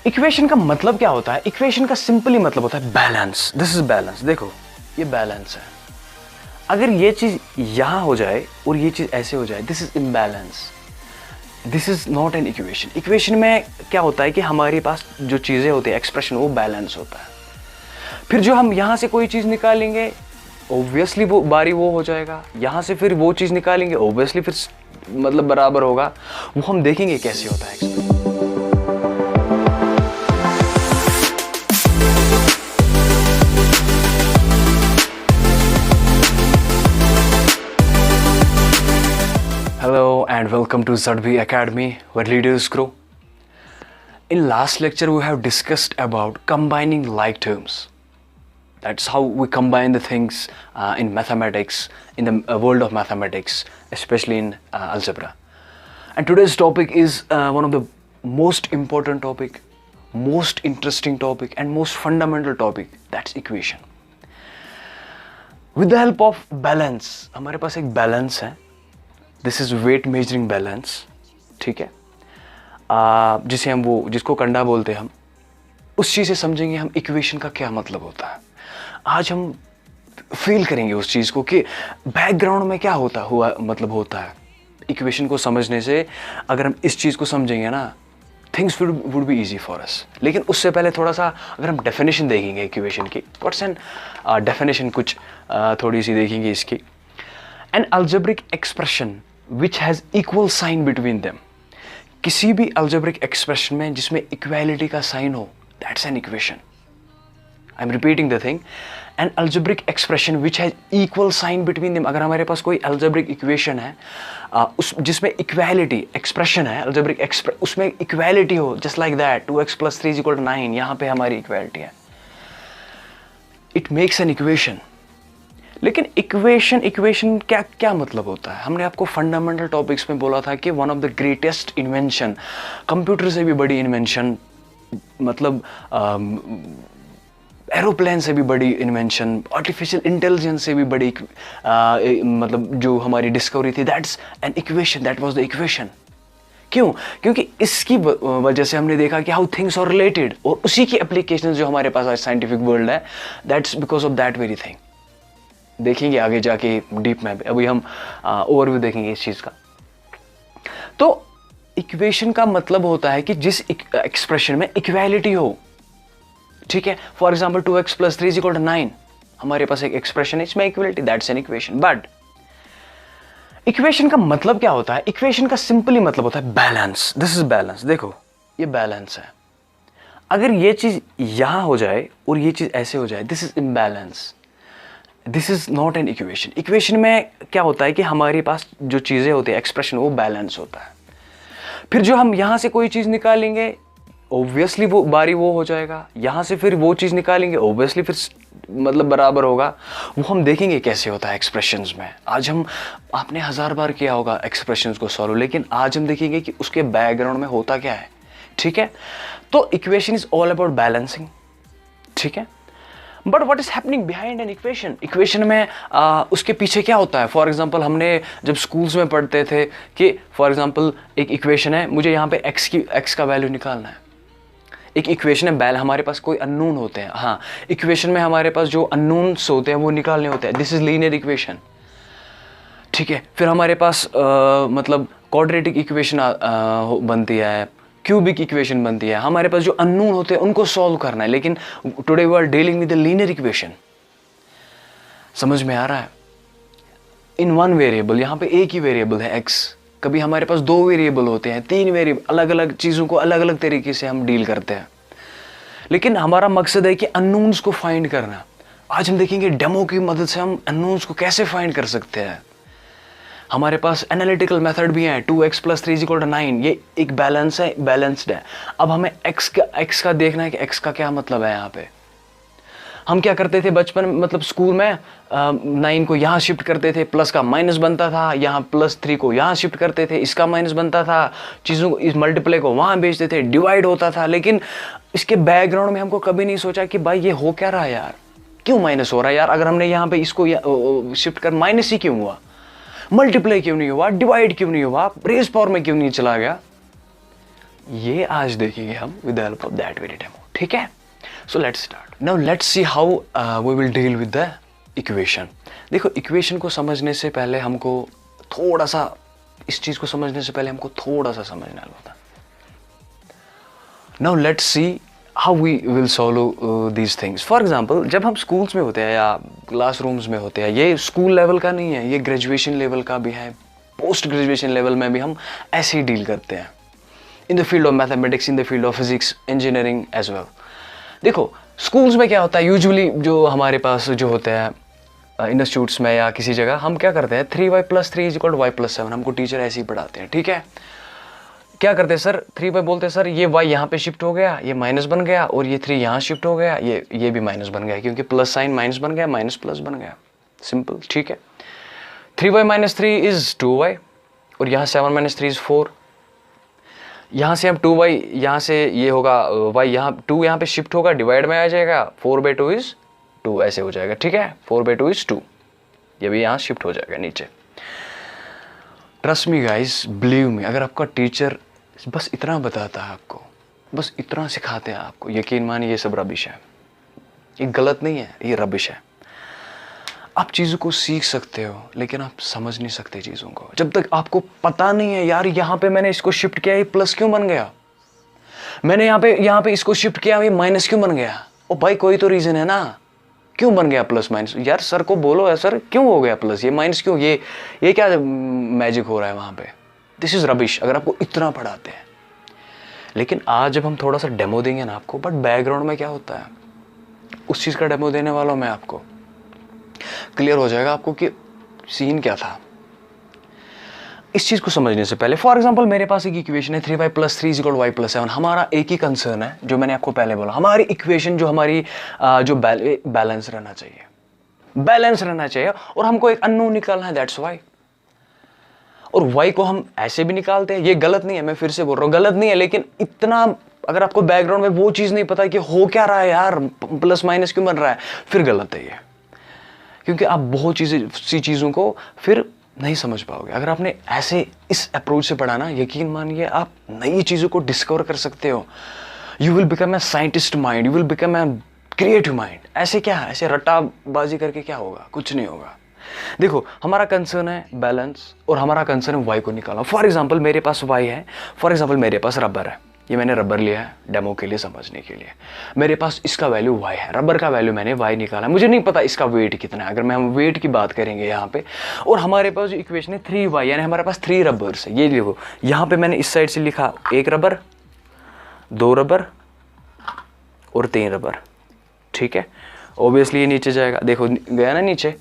Equation का मतलब क्या होता है? इक्वेशन का सिंपली मतलब होता है बैलेंस। This is balance. देखो ये बैलेंस है। अगर ये चीज यहां हो जाए और ये चीज ऐसे हो जाए, this is imbalance. This is not an equation. Equation में क्या होता है कि हमारे पास जो चीजें होती है, एक्सप्रेशन, वो बैलेंस होता है। फिर जो हम यहां से कोई चीज निकालेंगे, ऑब्वियसली वो बारी वो हो जाएगा। यहां से फिर वो चीज निकालेंगे, ऑब्वियसली फिर मतलब बराबर होगा। वो हम देखेंगे कैसे होता है expression. Hello and welcome to Zadvi Academy, where leaders grow. In last lecture, we have discussed about combining like terms. That's how we combine the things in mathematics, in the world of mathematics, especially in algebra. And today's topic is one of the most important topic, most interesting topic, and most fundamental topic. That's equation. With the help of balance, हमारे पास एक balance है. This is weight measuring balance, ठीक है, जिसे हम जिसको कंडा बोलते हैं हम, उस चीज़ से समझेंगे हम इक्वेशन का क्या मतलब होता है। आज हम फील करेंगे उस चीज़ को कि बैकग्राउंड में क्या होता है इक्वेशन को समझने से। अगर हम इस चीज़ को समझेंगे ना, things would be easy for us. लेकिन उससे पहले थोड़ा सा अगर हम डेफिनेशन देखेंगे इक्वेशन की, व्हाट्स एन डेफिनेशन, कुछ थोड़ी सी देखेंगे इसकी। N algebraic expression which has equal sign between them. किसी भी algebraic expression में जिसमें equality का sign हो, that's an equation. I'm repeating the thing. An algebraic expression which has equal sign between them. अगर हमारे पास कोई algebraic equation है जिसमें equality expression है, algebraic उसमें equality हो, just like that, 2x plus 3 is equal to 9, यहाँ पे हमारी equality है. It makes an equation. लेकिन इक्वेशन क्या मतलब होता है? हमने आपको फंडामेंटल टॉपिक्स में बोला था कि one of the greatest invention, computer से भी बड़ी इन्वेंशन, मतलब एरोप्लेन से भी बड़ी इन्वेंशन, आर्टिफिशियल इंटेलिजेंस से भी बड़ी मतलब जो हमारी डिस्कवरी थी, that's an equation, that was the equation. क्यों? क्योंकि इसकी वजह से हमने देखा कि हाउ थिंग्स आर रिलेटेड, और उसी की एप्लीकेशन जो हमारे पास आज साइंटिफिक वर्ल्ड है, that's because of that very thing. देखेंगे आगे जाके डीप में, अभी हम ओवरव्यू देखेंगे इस चीज का। तो इक्वेशन का मतलब होता है कि जिस एक्सप्रेशन में इक्वालिटी हो, ठीक है। For example 2x plus 3 is equal to 9, हमारे पास एक एक्सप्रेशन है, इसमें equality, that's an equation. But equation का मतलब क्या होता है? इक्वेशन का सिंपली मतलब होता है बैलेंस। This is balance. देखो ये बैलेंस है। अगर ये चीज यहां हो जाए और ये चीज ऐसे हो जाए, this is imbalance. This is not an equation. Equation में क्या होता है कि हमारे पास जो चीज़ें होती है, एक्सप्रेशन, वो बैलेंस होता है। फिर जो हम यहाँ से कोई चीज़ निकालेंगे, ऑब्वियसली वो बारी वो हो जाएगा। यहाँ से फिर वो चीज़ निकालेंगे, ऑब्वियसली फिर मतलब बराबर होगा। वो हम देखेंगे कैसे होता है एक्सप्रेशंस में। आज हम, आपने 1000 बार किया होगा एक्सप्रेशंस को सॉल्व, लेकिन आज हम देखेंगे कि उसके बैकग्राउंड में होता क्या है, ठीक है। तो equation is all about balancing, ठीक है। But what is happening behind an equation? Equation में उसके पीछे क्या होता है? फॉर एग्जाम्पल हमने जब स्कूल्स में पढ़ते थे कि फॉर एग्जाम्पल एक इक्वेशन है, मुझे यहाँ पे एक्स का वैल्यू निकालना है। एक इक्वेशन है, हमारे पास कोई अननोन होते हैं। हाँ, इक्वेशन में हमारे पास जो अननोन्स होते हैं वो निकालने होते हैं। दिस इज लीनियर इक्वेशन, ठीक है। फिर हमारे पास मतलब क्वाड्रेटिक इक्वेशन बनती है, क्यूबिक इक्वेशन बनती है। हमारे पास जो अननोन होते हैं उनको सॉल्व करना है। लेकिन today we are dealing with the linear equation. समझ में आ रहा है? इन वन वेरिएबल, यहाँ पे एक ही वेरिएबल है x। कभी हमारे पास 2 वेरिएबल होते हैं, 3 वेरिएबल, अलग अलग चीज़ों को अलग अलग तरीके से हम डील करते हैं। लेकिन हमारा मकसद है कि अननोन्स को फाइंड करना। आज हम देखेंगे डेमो की मदद से हम अननोन्स को कैसे फाइंड कर सकते हैं। हमारे पास एनालिटिकल मेथड भी है। 2x plus 3 is equal to 9, ये एक बैलेंस है, बैलेंस्ड है। अब हमें x का देखना है कि x का क्या मतलब है। यहाँ पे हम क्या करते थे बचपन में, मतलब स्कूल में 9 को यहाँ शिफ्ट करते थे, प्लस का माइनस बनता था, यहाँ प्लस 3 को यहाँ शिफ्ट करते थे, इसका माइनस बनता था, चीज़ों को, इस मल्टीप्लाई को वहाँ भेजते थे, डिवाइड होता था। लेकिन इसके बैकग्राउंड में हमको कभी नहीं सोचा कि भाई ये हो क्या रहा है यार, क्यों माइनस हो रहा है यार। अगर हमने यहाँ पे इसको शिफ्ट कर, माइनस ही क्यों हुआ, मल्टीप्लाई क्यों नहीं हुआ, डिवाइड क्यों नहीं हुआ, रेस पावर में क्यों नहीं चला गया। ये आज देखेंगे हम with the help of that very demo, ठीक है। So let's start now, let's see how we will deal with the equation. देखो, इक्वेशन को समझने से पहले हमको थोड़ा सा, इस चीज को समझने से पहले हमको थोड़ा सा समझना होता है। Now let's see how we will solve these things. For example, जब हम स्कूल्स में होते हैं या क्लासरूम्स में होते हैं, ये स्कूल लेवल का नहीं है, ये ग्रेजुएशन लेवल का भी है, पोस्ट ग्रेजुएशन लेवल में भी हम ऐसे ही डील करते हैं, in the field of mathematics, in the field of physics, engineering as well. देखो, स्कूल्स में क्या होता है, यूजुअली जो हमारे पास जो होते हैं इंस्टीट्यूट्स में या किसी जगह, हम क्या करते हैं, 3y+3 = y+7, हमको टीचर ऐसे ही पढ़ाते हैं, ठीक है। क्या करते हैं सर, 3y बोलते हैं सर ये y यहाँ पे शिफ्ट हो गया, ये माइनस बन गया, और ये 3 यहाँ शिफ्ट हो गया, ये भी माइनस बन गया, क्योंकि प्लस साइन माइनस बन गया, माइनस प्लस बन गया, सिंपल, ठीक है। 3y - 3 = 2y, और यहाँ 7 - 3 = 4। यहाँ से हम 2y, यहाँ से ये होगा y, यहाँ 2 यहाँ पे शिफ्ट होगा, डिवाइड में आ जाएगा, 4/2 = 2, ऐसे हो जाएगा, ठीक है। 4/2 = 2, ये भी यहाँ शिफ्ट हो जाएगा नीचे। Trust me guys, believe me, अगर आपका टीचर बस इतना बताता है आपको, बस इतना सिखाते हैं आपको, यकीन मानिए ये सब रबिश है, ये गलत नहीं है, ये रबिश है। आप चीज़ों को सीख सकते हो, लेकिन आप समझ नहीं सकते चीज़ों को जब तक आपको पता नहीं है, यार यहाँ पे मैंने इसको शिफ्ट किया, ये प्लस क्यों बन गया, मैंने यहाँ पे इसको शिफ्ट किया, ये माइनस क्यों बन गया। ओ भाई, कोई तो रीज़न है ना, क्यों बन गया प्लस माइनस। यार सर को बोलो, है सर क्यों हो गया प्लस, ये माइनस क्यों, ये क्या मैजिक हो रहा है वहाँ पे। दिस इज़ रबिश, अगर आपको इतना पढ़ाते हैं। लेकिन आज जब हम थोड़ा सा डेमो देंगे ना आपको, बट बैकग्राउंड में क्या होता है, उस चीज़ का डेमो देने वाला हूँ मैं, आपको क्लियर हो जाएगा आपको कि सीन क्या था। इस चीज़ को समझने से पहले, फॉर एग्जांपल मेरे पास एक इक्वेशन है 3y+3 = y+7। हमारा एक ही कंसर्न है, जो मैंने आपको पहले बोला, हमारी इक्वेशन जो हमारी जो बैलेंस रहना चाहिए, बैलेंस रहना चाहिए, और हमको एक अननोन निकालना है, दैट्स वाई। और y को हम ऐसे भी निकालते हैं, ये गलत नहीं है, मैं फिर से बोल रहा हूँ गलत नहीं है, लेकिन इतना अगर आपको बैकग्राउंड में वो चीज़ नहीं पता कि हो क्या रहा है यार, प्लस माइनस क्यों बन रहा है, फिर गलत है ये, क्योंकि आप बहुत सी चीज़ों को फिर नहीं समझ पाओगे। अगर आपने ऐसे इस अप्रोच से पढ़ा ना, यकीन मानिए आप नई चीज़ों को डिस्कवर कर सकते हो। You will become a scientist mind, you will become a creative mind. ऐसे क्या है, ऐसे रट्टाबाजी करके क्या होगा, कुछ नहीं होगा। देखो, हमारा कंसर्न है बैलेंस, और हमारा कंसर्न है y को निकालना। फॉर एग्जाम्पल मेरे पास y है, फॉर एग्जाम्पल मेरे पास रबर है, ये मैंने रबर लिया है डेमो के लिए, समझने के लिए। मेरे पास इसका वैल्यू y है, रबर का वैल्यू मैंने y निकाला, मुझे नहीं पता इसका वेट कितना है, अगर मैं हम वेट की बात करेंगे यहाँ पे। और हमारे पास जो इक्वेशन है 3y, यानी हमारे पास 3 रबर्स है। ये देखो, यहाँ पे मैंने इस साइड से लिखा 1 रबर, 2 रबर और 3 रबर, ठीक है। ऑब्वियसली ये नीचे जाएगा, देखो गया ना नीचे।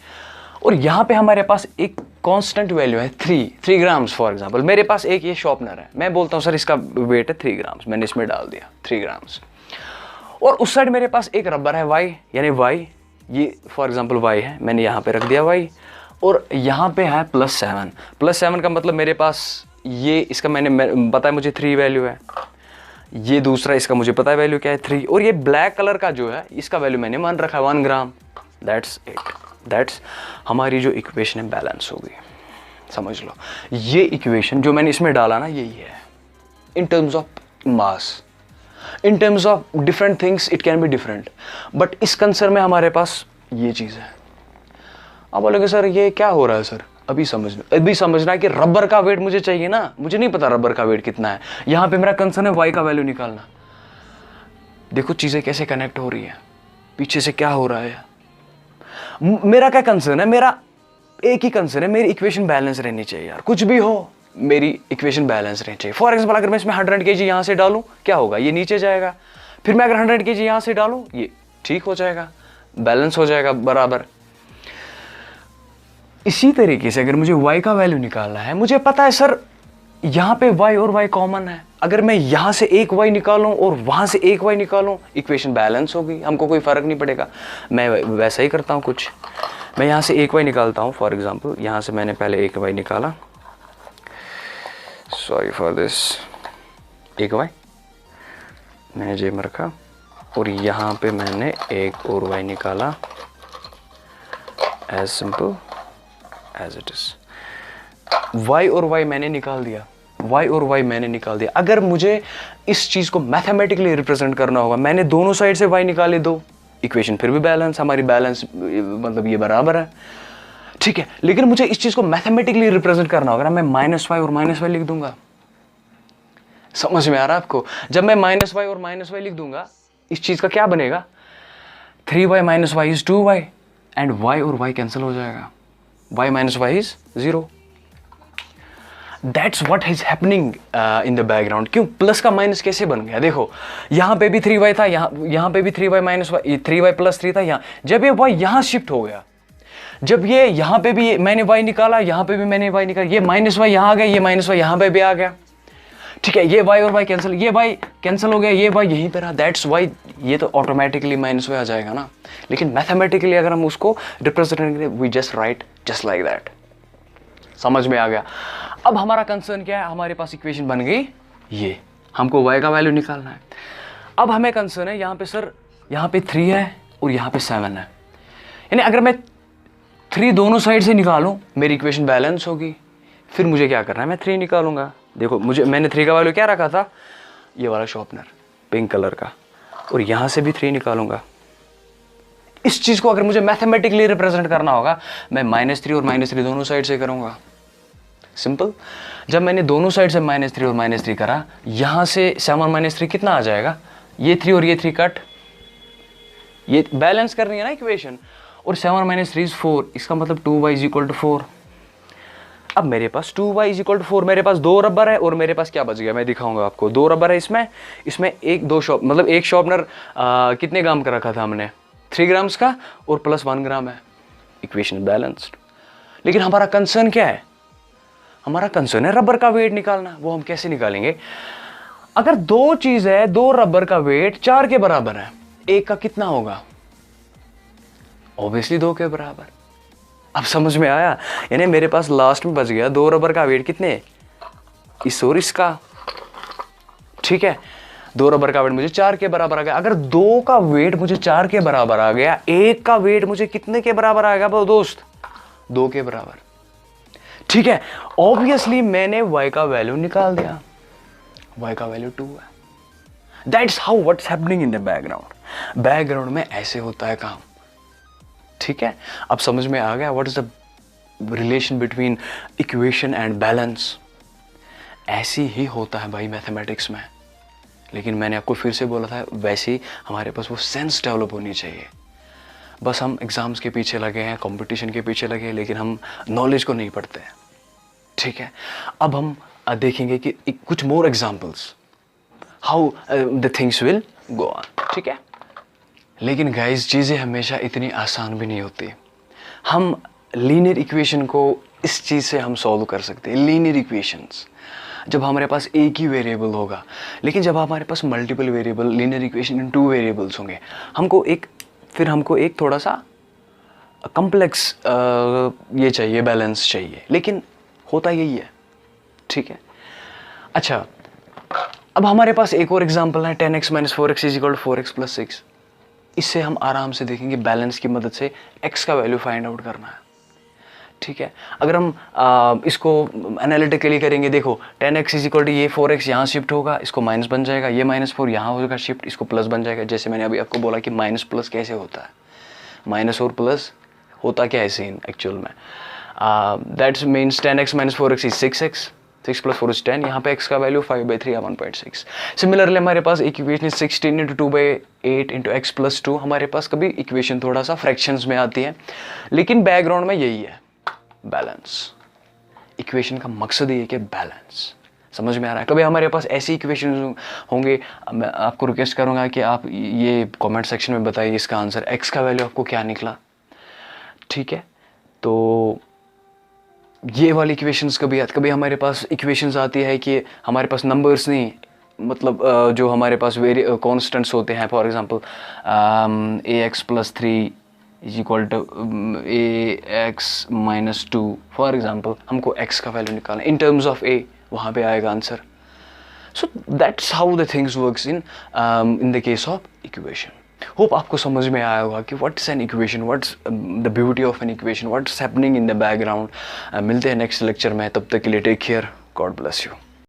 और यहाँ पे हमारे पास एक कांस्टेंट वैल्यू है 3 ग्राम्स। फॉर एग्जांपल मेरे पास एक ये शॉर्पनर है, मैं बोलता हूँ सर इसका वेट है 3 ग्राम्स, मैंने इसमें डाल दिया 3 ग्राम्स। और उस साइड मेरे पास एक रबर है y, यानी y, ये फॉर एग्जांपल y है, मैंने यहाँ पे रख दिया y। और यहाँ पे है +7 का मतलब मेरे पास ये, इसका मैंने पता है मुझे 3 वैल्यू है, ये दूसरा इसका मुझे पता है वैल्यू क्या है 3, और ये ब्लैक कलर का जो है इसका वैल्यू मैंने मान रखा है 1 ग्राम। दैट्स इट, दैट्स हमारी जो इक्वेशन है बैलेंस होगी, समझ लो। ये इक्वेशन जो मैंने इसमें डाला ना, यही है in terms of mass, in terms of different things it can be different, but इस कंसर्न में हमारे पास ये चीज़ है। आप बोलोगे सर ये क्या हो रहा है सर, अभी समझना है कि रबर का वेट मुझे चाहिए ना, मुझे नहीं पता रबर का वेट कितना है। यहाँ पे मेरा कंसर्न है y का वैल्यू निकालना। देखो चीज़ें कैसे कनेक्ट हो रही है, पीछे से क्या हो रहा है। मेरा क्या कंसर्न है, मेरा एक ही कंसर्न है, मेरी इक्वेशन बैलेंस रहनी चाहिए यार, कुछ भी हो मेरी इक्वेशन बैलेंस रहनी चाहिए। फॉर एग्जाम्पल अगर मैं इसमें 100 kg यहाँ से डालूँ क्या होगा, ये नीचे जाएगा, फिर मैं अगर 100 kg यहाँ से डालूँ ये ठीक हो जाएगा, बैलेंस हो जाएगा बराबर। इसी तरीके से अगर मुझे y का वैल्यू निकालना है, मुझे पता है सर यहाँ पे y और y कॉमन है, अगर मैं यहाँ से एक y निकालूं और वहाँ से एक y निकालूं इक्वेशन बैलेंस होगी, हमको कोई फ़र्क नहीं पड़ेगा। मैं वैसा ही करता हूँ कुछ, मैं यहाँ से एक y निकालता हूँ। फॉर एग्जांपल यहाँ से मैंने पहले एक y निकाला, सॉरी फॉर दिस, एक y मैंने जेब में रखा, और यहाँ पे मैंने एक और y निकाला, as simple as it is. y और y मैंने निकाल दिया, y और y मैंने निकाल दिया। अगर मुझे इस चीज़ को मैथमेटिकली रिप्रेजेंट करना होगा, मैंने दोनों साइड से y निकाले दो, इक्वेशन फिर भी बैलेंस, हमारी बैलेंस मतलब ये बराबर है, ठीक है। लेकिन मुझे इस चीज़ को मैथमेटिकली रिप्रेजेंट करना होगा ना, मैं -y और -y लिख दूंगा। समझ में आ रहा है आपको? जब मैं -y और -y लिख दूंगा, इस चीज़ का क्या बनेगा? 3y - y is 2y and y और y कैंसिल हो जाएगा, y - y is 0। That's what is happening in the background। क्यों प्लस का माइनस कैसे बन गया? देखो यहाँ पे भी 3y था, यहाँ पे भी 3y - y, 3y + 3 था यहाँ। जब ये y यहाँ शिफ्ट हो गया, जब ये यहाँ पे भी मैंने y निकाला, यहाँ पे भी मैंने y निकाला, ये -y यहाँ आ गया, ये -y यहाँ पे भी आ गया, ठीक है। ये y और y कैंसिल, ये y कैंसिल हो गया, ये y यहीं पे रहा। दैट्स वाई ये तो ऑटोमेटिकली -y आ जाएगा ना। लेकिन मैथमेटिकली अगर हम उसको रिप्रेजेंट करें, we just write just like that. समझ में आ गया? अब हमारा कंसर्न क्या है? हमारे पास इक्वेशन बन गई, ये हमको y का वैल्यू निकालना है। अब हमें कंसर्न है यहाँ पे, सर यहाँ पे 3 है और यहाँ पे 7 है, यानी अगर मैं 3 दोनों साइड से निकालूं, मेरी इक्वेशन बैलेंस होगी। फिर मुझे क्या करना है? मैं 3 निकालूंगा। देखो मैंने 3 का वैल्यू क्या रखा था? ये वाला शॉर्पनर पिंक कलर का, और यहाँ से भी 3 निकालूंगा। इस चीज़ को अगर मुझे मैथमेटिकली रिप्रेजेंट करना होगा, मैं -3 और -3 दोनों साइड से करूंगा। सिंपल। जब मैंने दोनों साइड से -3 और -3 करा, यहाँ से 7 - 3 कितना आ जाएगा? ये 3 और ये 3 कट, ये बैलेंस करनी है ना इक्वेशन। और 7 - 3 is 4, इसका मतलब 2y = 4। अब मेरे पास 2y = 4, मेरे पास 2 रबर है और मेरे पास क्या बच गया मैं दिखाऊंगा आपको। 2 रबर है इसमें एक शॉर्पनर कितने ग्राम का रखा था हमने? 3 ग्राम्स का, और +1 ग्राम है। Equation balanced. लेकिन हमारा कंसर्न क्या है? हमारा कंसर्न है रबर का वेट निकालना। वो हम कैसे निकालेंगे? अगर 2 चीज है, 2 रबर का वेट 4 के बराबर है, एक का कितना होगा? ऑब्वियसली 2 के बराबर। अब समझ में आया? यानी मेरे पास लास्ट में बच गया 2 रबर का वेट कितने? इस और इसका, ठीक है। 2 रबर का वेट मुझे 4 के बराबर आ गया। अगर 2 का वेट मुझे 4 के बराबर आ गया, एक का वेट मुझे कितने के बराबर आएगा दोस्त? 2 के बराबर, ठीक है। ऑब्वियसली मैंने y का वैल्यू निकाल दिया, y का वैल्यू 2 है। That's how what's happening in the background. Background में ऐसे होता है काम, ठीक है। अब समझ में आ गया what is the relation between equation and balance. ऐसी ही होता है भाई मैथमेटिक्स में। लेकिन मैंने आपको फिर से बोला था, वैसे ही हमारे पास वो सेंस डेवलप होनी चाहिए। बस हम एग्जाम्स के पीछे लगे हैं, कंपटीशन के पीछे लगे हैं, लेकिन हम नॉलेज को नहीं पढ़ते हैं, ठीक है। अब हम देखेंगे कि कुछ more examples how the things will go on, ठीक है। लेकिन गाइस चीज़ें हमेशा इतनी आसान भी नहीं होती। हम लीनियर इक्वेशन को इस चीज़ से हम सॉल्व कर सकते हैं। लीनियर इक्वेशंस जब हमारे पास एक ही वेरिएबल होगा, लेकिन जब हमारे पास multiple variable, linear equation in 2 variables होंगे, हमको एक थोड़ा सा कॉम्प्लेक्स ये चाहिए, बैलेंस चाहिए। लेकिन होता यही है, ठीक है। अच्छा, अब हमारे पास एक और एग्जांपल है 10x - 4x = 4x + 6। इससे हम आराम से देखेंगे बैलेंस की मदद से x का वैल्यू फाइंड आउट करना है, ठीक है। अगर हम इसको एनालिटिकली करेंगे, देखो 10x = ये 4x यहाँ शिफ्ट होगा, इसको माइनस बन जाएगा, ये -4 यहाँ होगा शिफ्ट, इसको प्लस बन जाएगा। जैसे मैंने अभी आपको बोला कि माइनस प्लस कैसे होता है, माइनस और प्लस होता क्या है सीन एक्चुअल में। That's means 10x - 4x is 6x, 6 + 4 is 10। यहाँ पे x का वैल्यू 5/3 या 1.6। सिमिलरली हमारे पास एक इक्वेशन 16 × 2/8 × x + 2। हमारे पास कभी इक्वेशन थोड़ा सा फ्रैक्शंस में आती है, लेकिन बैकग्राउंड में यही है, बैलेंस। इक्वेशन का मकसद ये है कि बैलेंस। समझ में आ रहा है? कभी हमारे पास ऐसी इक्वेशन होंगे, मैं आपको रिक्वेस्ट करूँगा कि आप ये कमेंट सेक्शन में बताइए इसका आंसर, x का वैल्यू आपको क्या निकला, ठीक है। तो ये वाली इक्वेशंस कभी हमारे पास इक्वेशंस आती है कि हमारे पास नंबर्स नहीं, मतलब जो हमारे पास कॉन्स्टेंट्स होते हैं। For example ax + 3 = ax - 2। For example हमको x का वैल्यू निकालना इन टर्म्स ऑफ a, वहाँ पे आएगा answer. So that's how the things works in the case of equation. Hope आपको समझ में आया होगा कि what's an equation, what's the beauty of an equation, what's happening in the background. मिलते हैं नेक्स्ट लेक्चर में, तब तक के लिए take care, God bless you.